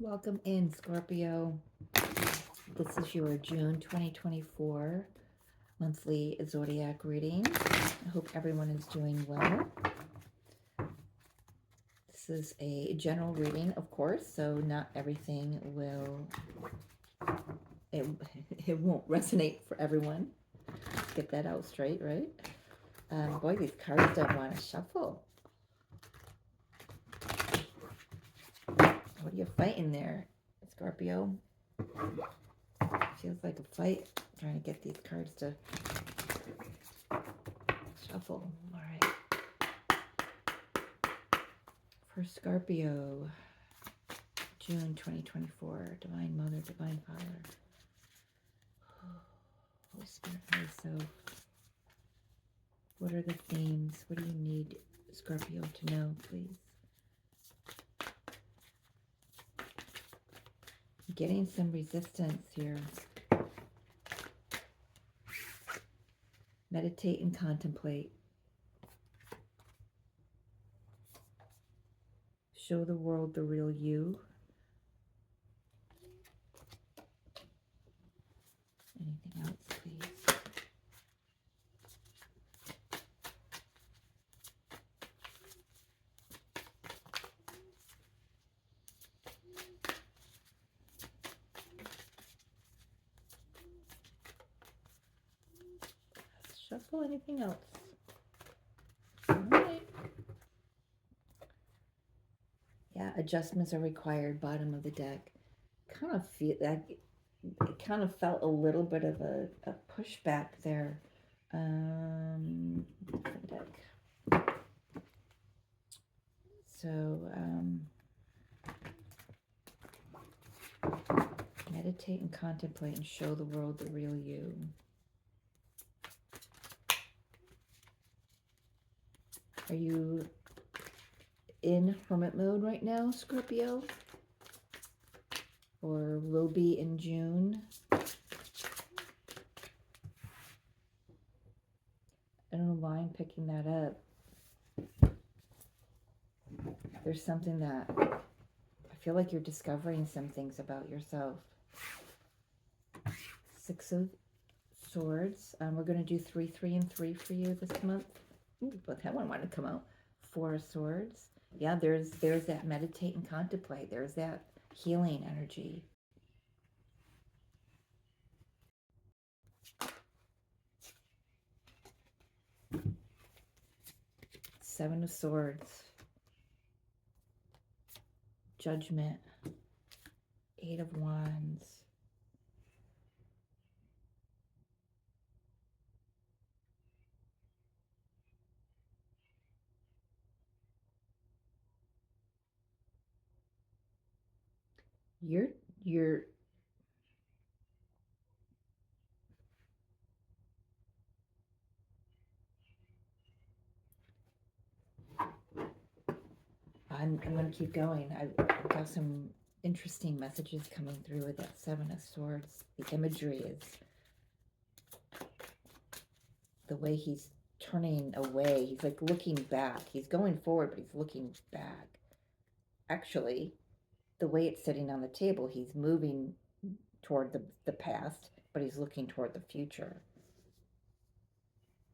Welcome in, Scorpio. This is your June 2024 monthly zodiac reading. I hope everyone is doing well. This is a general reading, of course, so not everything it, it won't resonate for everyone. Get that out straight, right? Boy, these cards don't want to shuffle. What are you fighting there, Scorpio? Feels like a fight trying to get these cards to shuffle. All right. For Scorpio, June 2024, Divine Mother, Divine Father, Holy Spirit, Higher Self. What are the themes? What do you need Scorpio to know, please? Getting some resistance here. Meditate and contemplate. Show the world the real you. Anything else, please? Shuffle anything else? All right. Yeah, adjustments are required. Bottom of the deck. Kind of feel that it kind of felt a little bit of a pushback there. Deck. So meditate and contemplate and show the world the real you. Are you in hermit mode right now, Scorpio? Or will be in June? I don't know why I'm picking that up. There's something that I feel like you're discovering some things about yourself. Six of Swords. We're going to do 3, 3, and 3 for you this month. Ooh, but that one wanted to come out. 4 of Swords. Yeah, there's that meditate and contemplate. There's that healing energy. Seven of Swords. Judgment. 8 of Wands. You're I'm going to keep going. I've got some interesting messages coming through with that Seven of Swords. The imagery is the way he's turning away. He's like looking back. He's going forward, but he's looking back. Actually, the way it's sitting on the table, he's moving toward the past, but he's looking toward the future.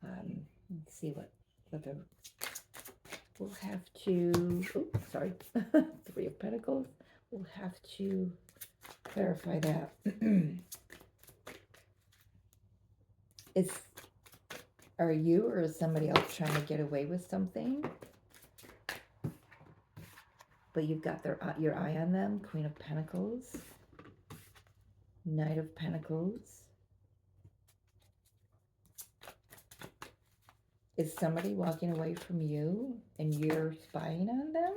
Let's see what the we'll have to, oh, sorry, 3 of Pentacles. We'll have to clarify that. Are you or is somebody else trying to get away with something? But you've got your eye on them. Queen of Pentacles. Knight of Pentacles. Is somebody walking away from you and you're spying on them?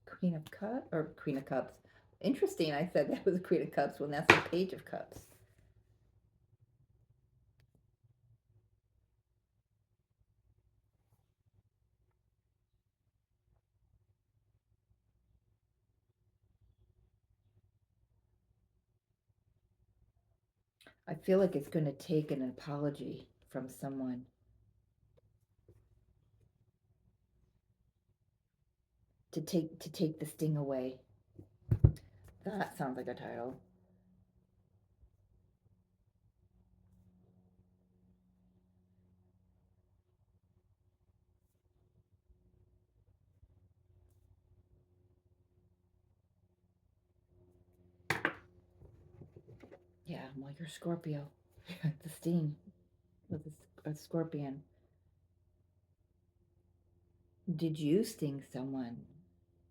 Queen of Cups or Queen of Cups. Interesting, I said that was a Queen of Cups when that's a Page of Cups. I feel like it's going to take an apology from someone. To take the sting away. That sounds like a title. Yeah, well, you're Scorpio. The steam with a scorpion. Did you sting someone,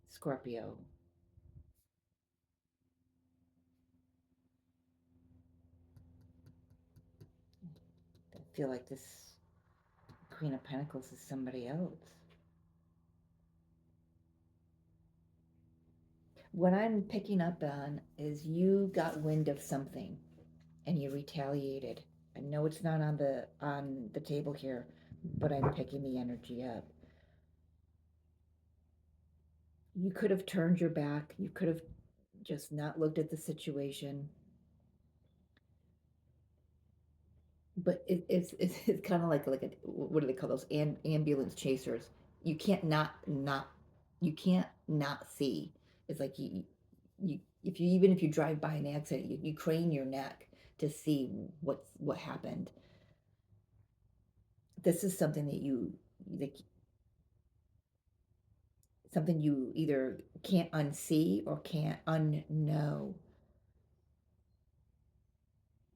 Scorpio? I feel like this Queen of Pentacles is somebody else. What I'm picking up on is you got wind of something and you retaliated. I know it's not on the table here, but I'm picking the energy up. You could have turned your back. You could have just not looked at the situation. But it's kind of like a, what do they call those ambulance chasers? You can't not you can't not see. It's like you if you even if you drive by an accident, you crane your neck to see what happened. This is something that you like, something you either can't unsee or can't unknow,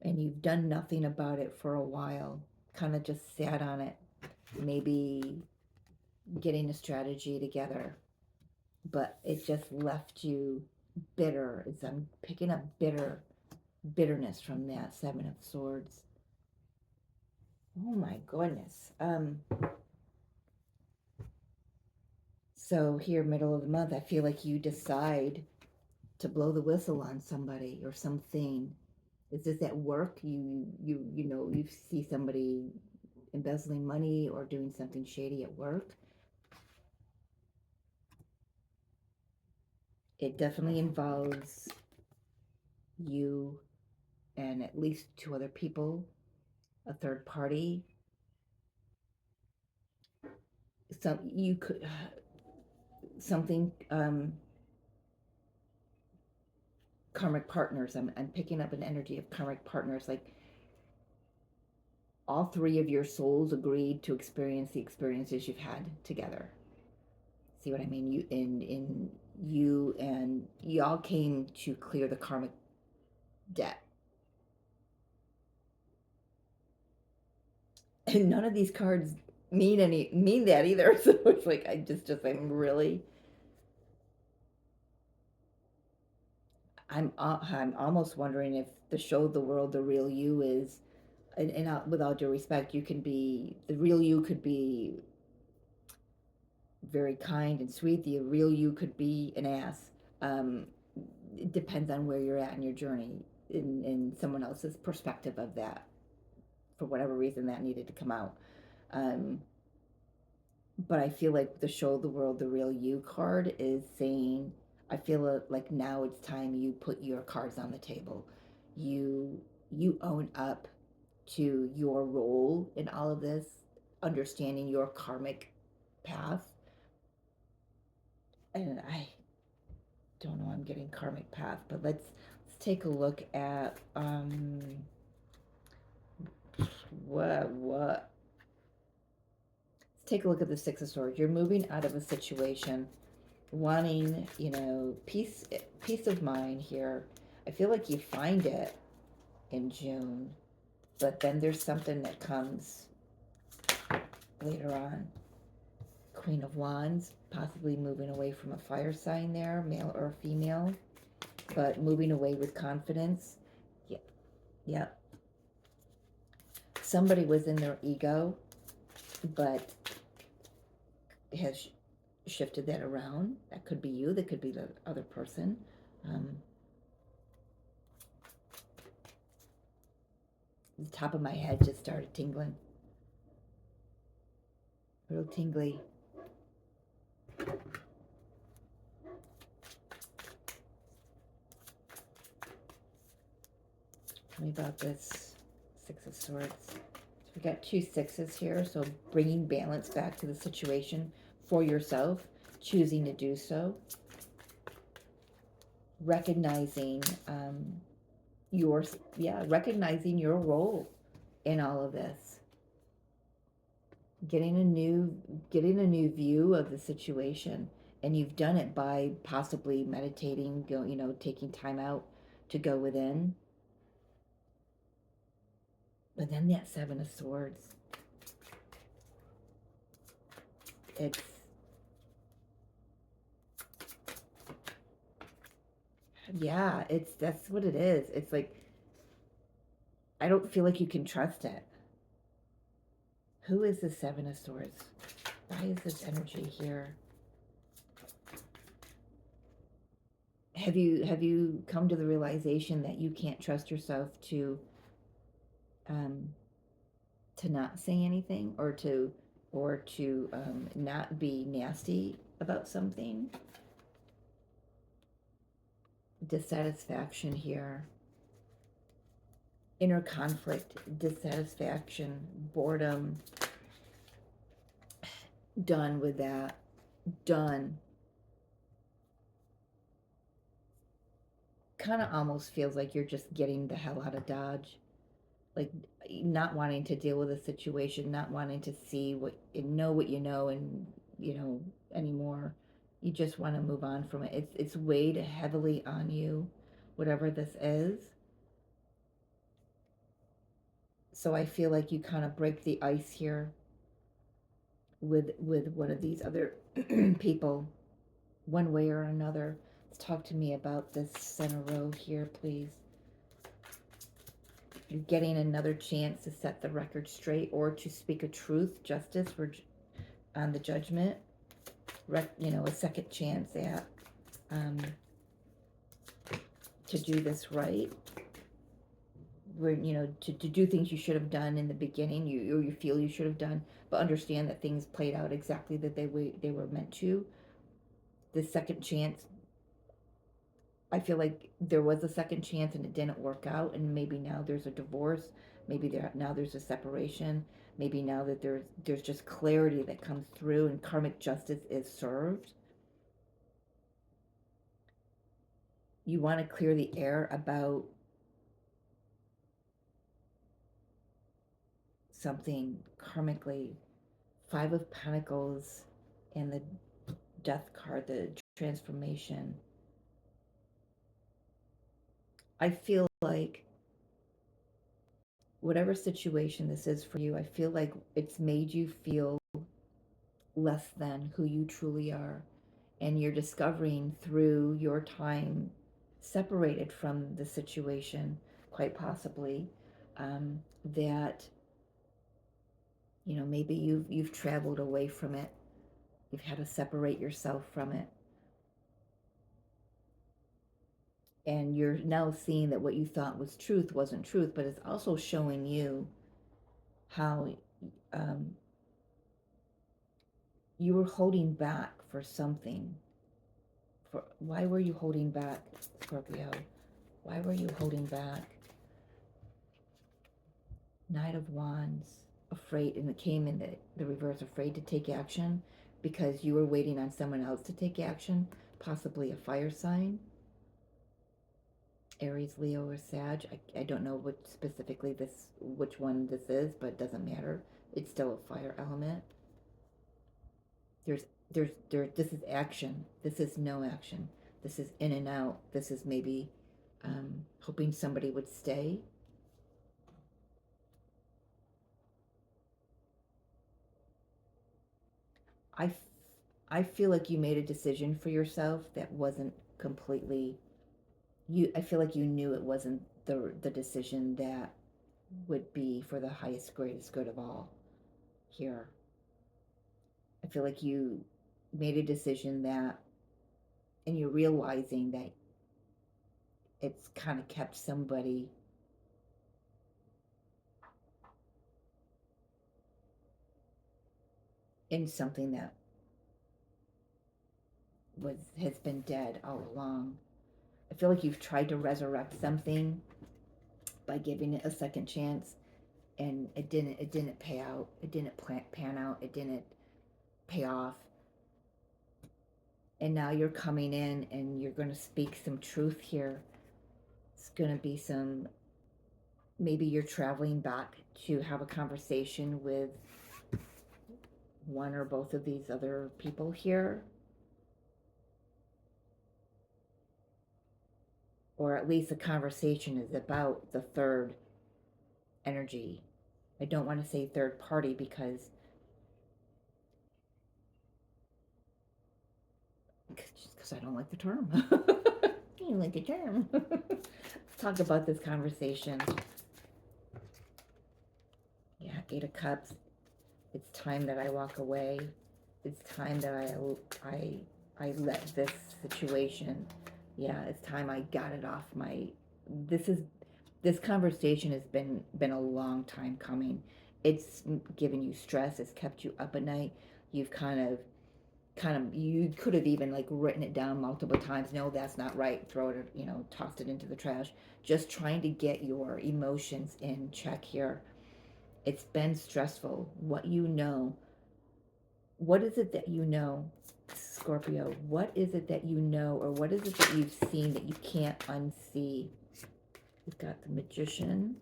and you've done nothing about it for a while. Kind of just sat on it, maybe getting a strategy together, but it just left you bitter. As I'm picking up bitterness from that Seven of Swords. Oh my goodness. So here, middle of the month, I feel like you decide to blow the whistle on somebody or something. Is this at work? You see somebody embezzling money or doing something shady at work. It definitely involves you and at least two other people, a third party. Some you could something karmic partners. I'm picking up an energy of karmic partners, like all three of your souls agreed to experience the experiences you've had together. See what I mean? You and y'all came to clear the karmic debt. And none of these cards mean that either. So it's like I'm really I'm almost wondering if the show the world the real you is, and with all due respect, you can be the real you could be very kind and sweet. The real you could be an ass. Um, it depends on where you're at in your journey, in someone else's perspective of that. For whatever reason, that needed to come out. Um, but I feel like the show the world the real you card is saying, I feel like now it's time you put your cards on the table. You you own up to your role in all of this, understanding your karmic path. And I don't know, I'm getting karmic path, but let's take a look at what let's take a look at the Six of Swords. You're moving out of a situation, wanting, peace of mind here. I feel like you find it in June, but then there's something that comes later on. Queen of Wands, possibly moving away from a fire sign there, male or female, but moving away with confidence. Yeah, yeah. Somebody was in their ego, but has shifted that around. That could be you, that could be the other person. The top of my head just started tingling. Real tingly. Tell me about this Six of Swords. So we got two sixes here, so bringing balance back to the situation for yourself, choosing to do so. recognizing your, yeah, recognizing your role in all of this, getting a new view of the situation. And you've done it by possibly meditating, taking time out to go within. But then that Seven of Swords, it's, yeah, that's what it is. It's like, I don't feel like you can trust it. Who is the Seven of Swords? Why is this energy here? Have you come to the realization that you can't trust yourself um to not say anything, or to not be nasty about something? Dissatisfaction here. Inner conflict, dissatisfaction, boredom. Done with that. Done. Kind of almost feels like you're just getting the hell out of Dodge. Like, not wanting to deal with a situation, not wanting to see what you know, and anymore. You just want to move on from it. It's weighed heavily on you, whatever this is. So I feel like you kind of break the ice here with one of these other people, one way or another. Let's talk to me about this center row here, please. You're getting another chance to set the record straight, or to speak a truth, justice, on the judgment. A second chance at to do this right. Where to do things you should have done in the beginning, you feel you should have done, but understand that things played out exactly that they were meant to. The second chance, I feel like there was a second chance and it didn't work out, and maybe now there's a divorce, maybe now there's a separation, maybe now that there's just clarity that comes through and karmic justice is served. You want to clear the air about something karmically. Five of Pentacles and the Death card, the transformation. I feel like whatever situation this is for you, I feel like it's made you feel less than who you truly are. And you're discovering through your time separated from the situation, quite possibly, that maybe you've traveled away from it. You've had to separate yourself from it. And you're now seeing that what you thought was truth wasn't truth, but it's also showing you how you were holding back for something. Why were you holding back, Scorpio? Why were you holding back? Knight of Wands, afraid, and it came in the reverse, afraid to take action because you were waiting on someone else to take action, possibly a fire sign. Aries, Leo, or Sag. I don't know which one this is, but it doesn't matter. It's still a fire element. This is action. This is no action. This is in and out. This is maybe hoping somebody would stay. I, I feel like you made a decision for yourself that wasn't completely I feel like you knew it wasn't the decision that would be for the highest, greatest good of all here. I feel like you made a decision and you're realizing that it's kind of kept somebody in something that has been dead all along. I feel like you've tried to resurrect something by giving it a second chance, and it didn't pay out. It didn't pan out. It didn't pay off. And now you're coming in and you're going to speak some truth here. It's going to be some, maybe you're traveling back to have a conversation with one or both of these other people here, or at least the conversation is about the third energy. I don't want to say third party because I don't like the term. I don't like the term. Let's talk about this conversation. Yeah, Eight of Cups. It's time that I walk away. It's time that I let this situation. Yeah, it's time I got it off my. This is this conversation has been a long time coming. It's given you stress. It's kept you up at night. You've kind of you could have even like written it down multiple times. No, that's not right. Throw it, tossed it into the trash. Just trying to get your emotions in check here. It's been stressful. What is it that you know, Scorpio? What is it that you know, or what is it that you've seen that you can't unsee? We've got the Magician.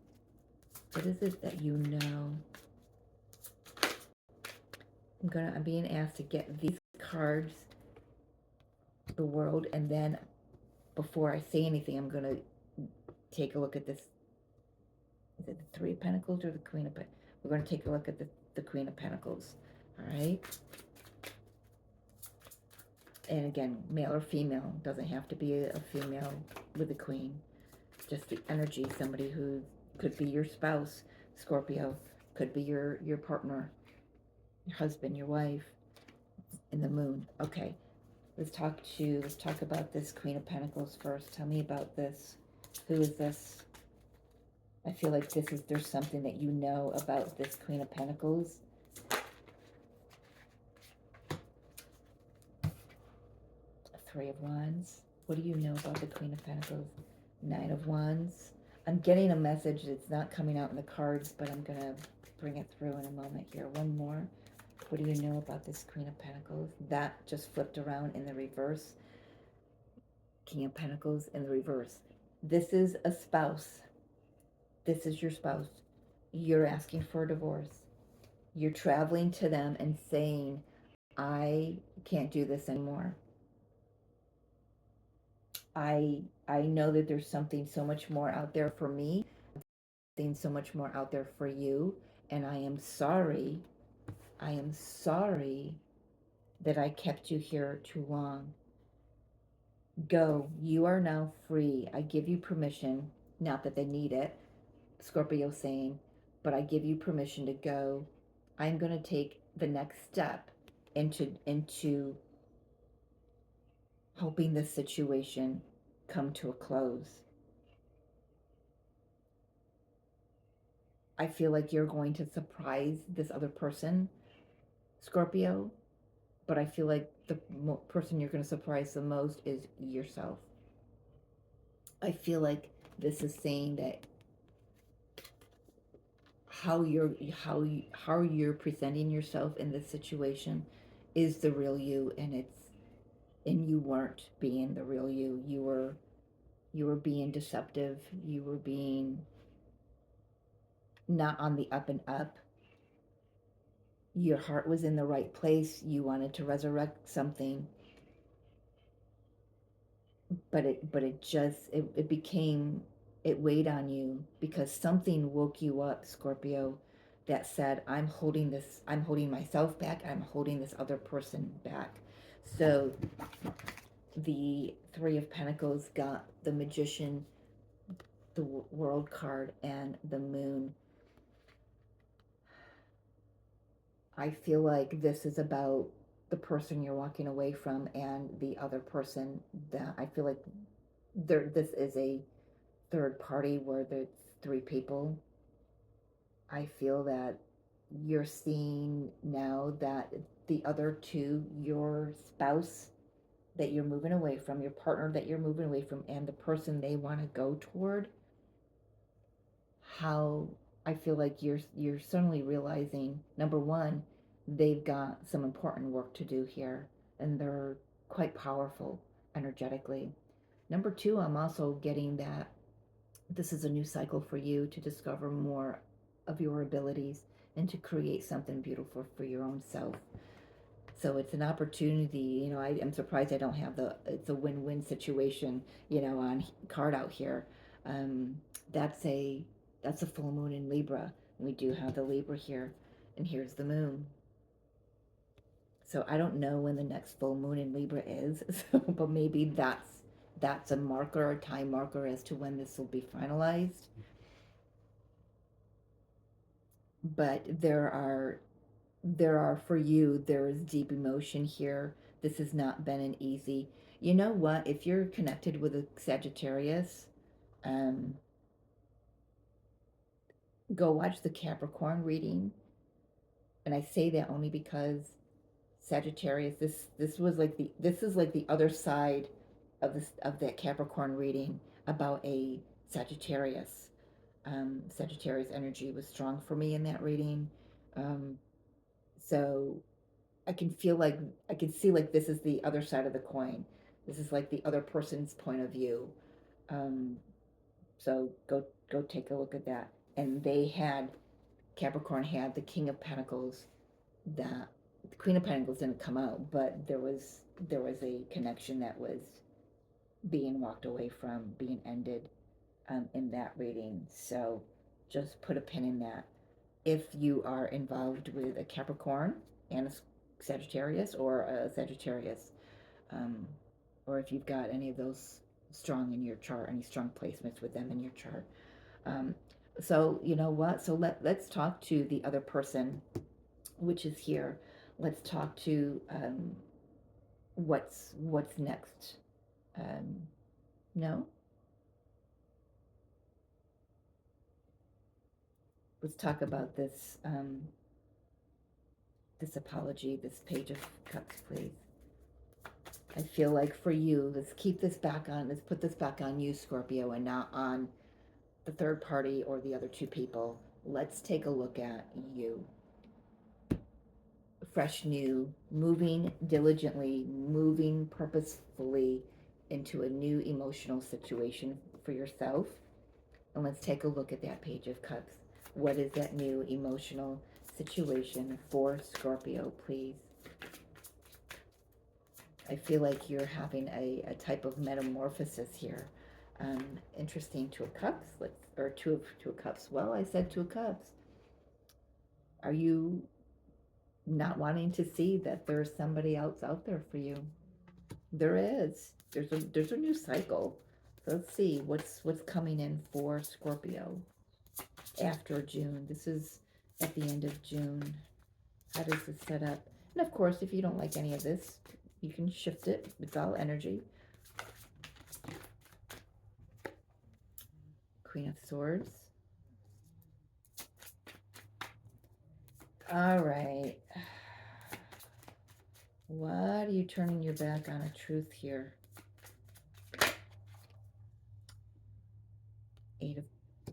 What is it that you know? I'm being asked to get these cards, the World, and then before I say anything, I'm gonna take a look at this. Is it the Three of Pentacles or the Queen of Pentacles? We're gonna take a look at the Queen of Pentacles. All right. And again, male or female, doesn't have to be a female with a queen. Just the energy, somebody who could be your spouse, Scorpio, could be your partner, your husband, your wife, in the Moon. Okay, let's talk about this Queen of Pentacles first. Tell me about this. Who is this? I feel like there's something that you know about this Queen of Pentacles. Three of Wands. What do you know about the Queen of Pentacles? Nine of Wands. I'm getting a message that's not coming out in the cards, but I'm going to bring it through in a moment here. One more. What do you know about this Queen of Pentacles? That just flipped around in the reverse. King of Pentacles in the reverse. This is a spouse. This is your spouse. You're asking for a divorce. You're traveling to them and saying, I can't do this anymore. I know that there's something so much more out there for me, something so much more out there for you, and I am sorry. I am sorry that I kept you here too long. Go. You are now free. I give you permission. Not that they need it, Scorpio saying, but I give you permission to go. I'm going to take the next step into helping this situation come to a close. I feel like you're going to surprise this other person, Scorpio, but I feel like the person you're going to surprise the most is yourself. I feel like this is saying that how you're presenting yourself in this situation is the real you, and you weren't being the real you. You were being deceptive. You were being not on the up and up. Your heart was in the right place. You wanted to resurrect something, but it became, it weighed on you because something woke you up, Scorpio, that said, I'm holding myself back, I'm holding this other person back. So the Three of Pentacles got the Magician, the World card, and the Moon. I feel like this is about the person you're walking away from and the other person. That I feel like this is a third party where there's three people. I feel that you're seeing now that the other two, your spouse that you're moving away from, your partner that you're moving away from, and the person they want to go toward, how I feel like you're suddenly realizing, number one, they've got some important work to do here, and quite powerful energetically. Number two, I'm also getting that this is a new cycle for you to discover more of your abilities and to create something beautiful for your own self. So it's an opportunity. I am surprised I don't have it's a win-win situation, on card out here. Um, that's a that's a full moon in Libra. We do have the Libra here, and here's the moon. So I don't know when the next full moon in Libra is, so, but maybe that's a marker, a time marker as to when this will be finalized. But there are for you, there is deep emotion here. This has not been an easy. You know what? If you're connected with a Sagittarius, um, go watch the Capricorn reading. And I say that only because Sagittarius, this is like the other side of that Capricorn reading about a Sagittarius. Sagittarius energy was strong for me in that reading. Um, so I can see like this is the other side of the coin. This is like the other person's point of view. Um, so go take a look at that. And Capricorn had the King of Pentacles. That the Queen of Pentacles didn't come out, but there was a connection that was being walked away from, being ended, in that reading. So just put a pin in that. If you are involved with a Capricorn and a Sagittarius, or a Sagittarius, um, or if you've got any of those strong in your chart, any strong placements with them in your chart. Um, so you know what? So let's talk to the other person, which is here. Let's talk to what's next. Um, no, let's talk about this apology, this Page of Cups, please. I feel like for you, let's put this back on you, Scorpio, and not on the third party or the other two people. Let's take a look at you. Fresh, new, moving diligently, moving purposefully into a new emotional situation for yourself. And let's take a look at that Page of Cups. What is that new emotional situation for Scorpio, please? I feel like you're having a type of metamorphosis here. Interesting. Two of Cups. Or two of Cups. Well, I said Two of Cups. Are you not wanting to see that there's somebody else out there for you? There is. There's a new cycle. So let's see what's coming in for Scorpio after June. This is at the end of June. How does this set up? And of course, if you don't like any of this, you can shift it. It's all energy. Queen of Swords. All right. What are you turning your back on a truth here? Eight of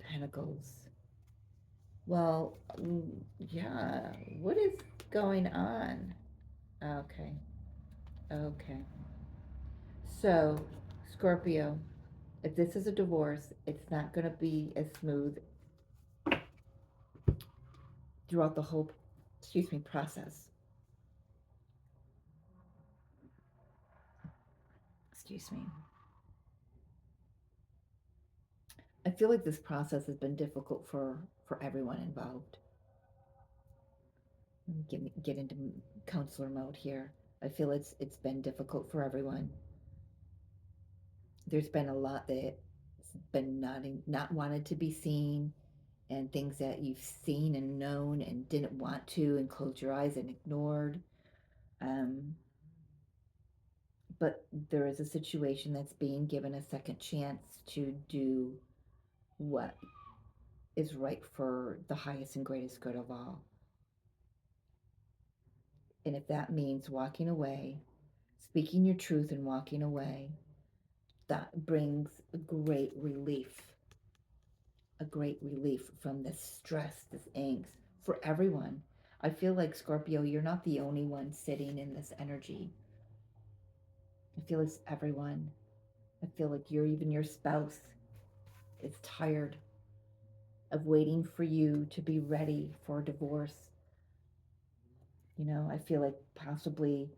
Pentacles. Well, yeah. What is going on? Okay. Okay. So, Scorpio, if this is a divorce, it's not going to be as smooth throughout the whole, process. Excuse me. I feel like this process has been difficult for everyone involved. Get into counselor mode here. I feel it's been difficult for everyone. There's been a lot that's been not wanted to be seen, and things that you've seen and known and didn't want to, and closed your eyes and ignored. Um, but there is a situation that's being given a second chance to do what is right for the highest and greatest good of all. And if that means walking away, speaking your truth and walking away, that brings a great relief from this stress, this angst for everyone. I feel like, Scorpio, you're not the only one sitting in this energy. I feel it's everyone. I feel like even your spouse is tired of waiting for you to be ready for a divorce. I feel like possibly,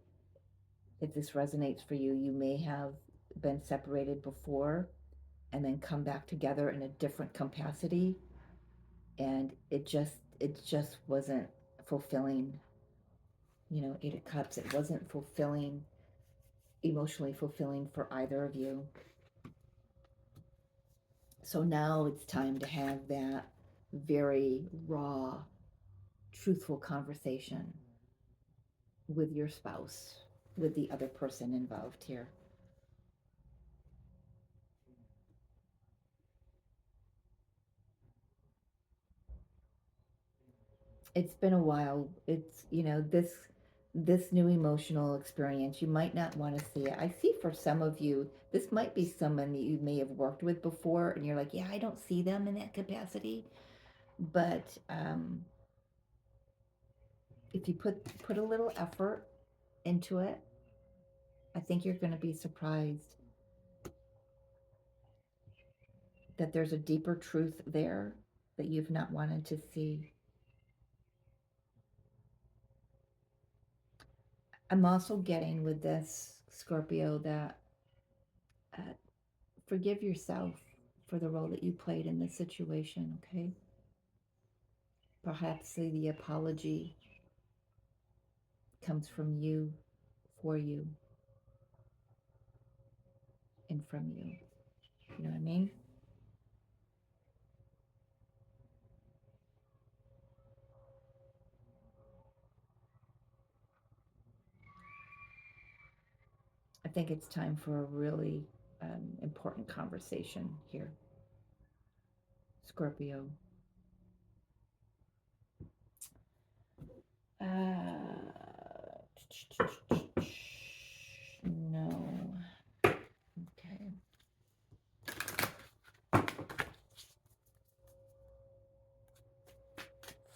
if this resonates for you, you may have been separated before and then come back together in a different capacity, and it just wasn't fulfilling. 8 of Cups, it wasn't fulfilling, emotionally fulfilling for either of you. So now it's time to have that very raw, truthful conversation with your spouse, with the other person involved here. It's been a while. It's, this new emotional experience, you might not want to see it. I see for some of you, this might be someone that you may have worked with before, and you're like, yeah, I don't see them in that capacity. But if you put a little effort into it, I think you're going to be surprised that there's a deeper truth there that you've not wanted to see. I'm also getting with this, Scorpio, that uh, forgive yourself for the role that you played in this situation, okay? Perhaps the apology comes from you, for you, and from you. You know what I mean? I think it's time for a really important conversation here, Scorpio. No. Okay.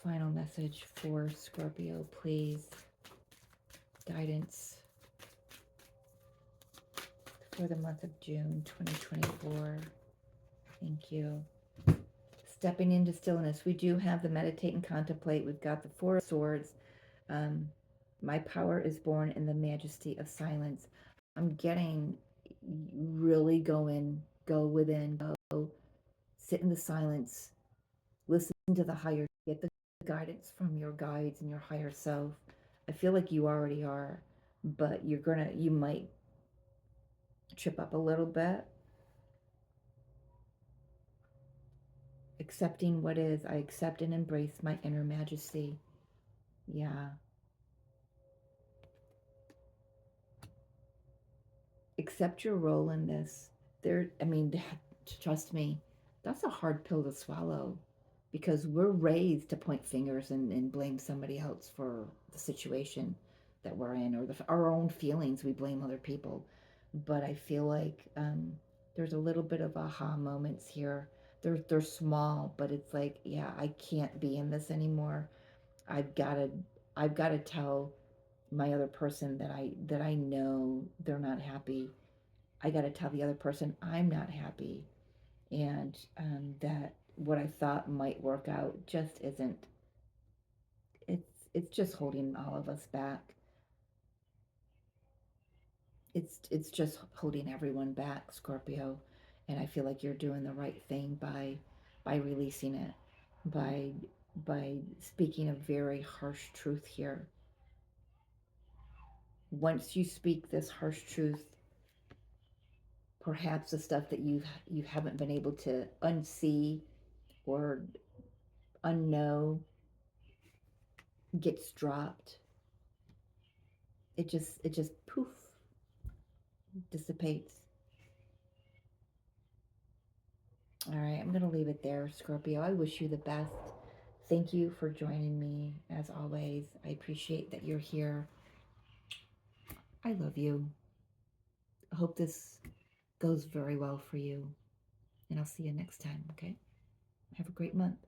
Final message for Scorpio, please. Guidance for the month of June 2024. Thank you. Stepping into stillness. We do have the meditate and contemplate. We've got the Four of Swords. My power is born in the majesty of silence. I'm getting really go within, go sit in the silence, listen to the higher, get the guidance from your guides and your higher self. I feel like you already are, but you might trip up a little bit. Accepting what is, I accept and embrace my inner majesty. Yeah. Accept your role in this. Trust me, that's a hard pill to swallow, because we're raised to point fingers and blame somebody else for the situation that we're in, or our own feelings. We blame other people. But I feel like there's a little bit of aha moments here. They're small, but it's like, yeah, I can't be in this anymore. I've got to I've got to tell my other person that I know they're not happy. I got to tell the other person I'm not happy, and that what I thought might work out just isn't. It's just holding all of us back. It's just holding everyone back, Scorpio, and I feel like you're doing the right thing by releasing it, by speaking a very harsh truth here. Once you speak this harsh truth, perhaps the stuff that you haven't been able to unsee or unknow gets dropped. It just poof, dissipates. All right, I'm gonna leave it there, Scorpio. I wish you the best. Thank you for joining me, as always. I appreciate that you're here. I love you. I hope this goes very well for you, and I'll see you next time. Okay, have a great month.